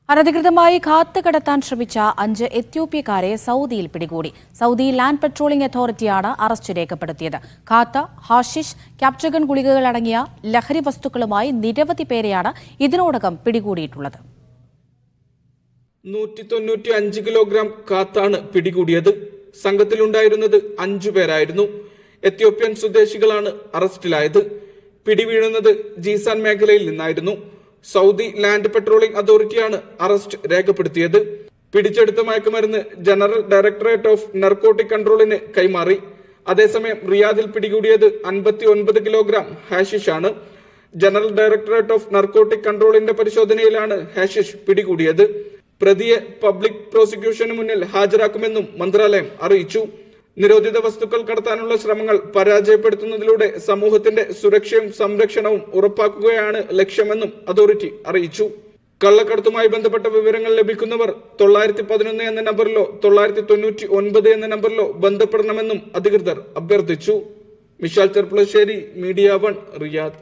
അനധികൃതമായി കാത്തുകടത്താൻ ശ്രമിച്ച 5 എത്യോപ്യക്കാരെ സൗദിയിൽ പിടികൂടി. സൗദി ലാൻഡ് പെട്രോളിംഗ് അതോറിറ്റിയാണ് അറസ്റ്റ് രേഖപ്പെടുത്തിയത്. ഖാത്ത, ഹാഷിഷ്, ക്യാപ്റ്റഗൺ ഗുളികകൾ അടങ്ങിയ ലഹരി വസ്തുക്കളുമായി നിരവധി പേരെയാണ് ഇതിനോടകം പിടികൂടിയിട്ടുള്ളത്. 195 കിലോഗ്രാം കാത്താണ് പിടികൂടിയത്. സംഘത്തിലുണ്ടായിരുന്നത് 5 പേരായിരുന്നു. എത്യോപ്യൻ സ്വദേശികളാണ് അറസ്റ്റിലായത്. പിടിവീഴുന്നത് ജീസാൻ മേഖലയിൽ നിന്നായിരുന്നു. സൗദി ലാൻഡ് പെട്രോളിംഗ് അതോറിറ്റിയാണ് അറസ്റ്റ് രേഖപ്പെടുത്തിയത്. പിടിച്ചെടുത്ത മയക്കുമരുന്ന് ജനറൽ ഡയറക്ടറേറ്റ് ഓഫ് നർക്കോട്ടിക് കൺട്രോളിന് കൈമാറി. അതേസമയം റിയാദിൽ പിടികൂടിയത് 59 കിലോഗ്രാം ഹാഷിഷ് ആണ്. ജനറൽ ഡയറക്ടറേറ്റ് ഓഫ് നർക്കോട്ടിക് കൺട്രോളിന്റെ പരിശോധനയിലാണ് ഹാഷിഷ് പിടികൂടിയത്. പ്രതിയെ പബ്ലിക് പ്രോസിക്യൂഷന് മുന്നിൽ ഹാജരാക്കുമെന്നും മന്ത്രാലയം അറിയിച്ചു. നിരോധിത വസ്തുക്കൾ കടത്താനുള്ള ശ്രമങ്ങൾ പരാജയപ്പെടുത്തുന്നതിലൂടെ സമൂഹത്തിന്റെ സുരക്ഷയും സംരക്ഷണവും ഉറപ്പാക്കുകയാണ് ലക്ഷ്യമെന്നും അതോറിറ്റി അറിയിച്ചു. കള്ളക്കടത്തുമായി ബന്ധപ്പെട്ട വിവരങ്ങൾ ലഭിക്കുന്നവർ 911 എന്ന നമ്പറിലോ 999 എന്ന നമ്പറിലോ ബന്ധപ്പെടണമെന്നും അധികൃതർ അഭ്യർത്ഥിച്ചു. Mishal Cherpulassery, media 1, Riyadh.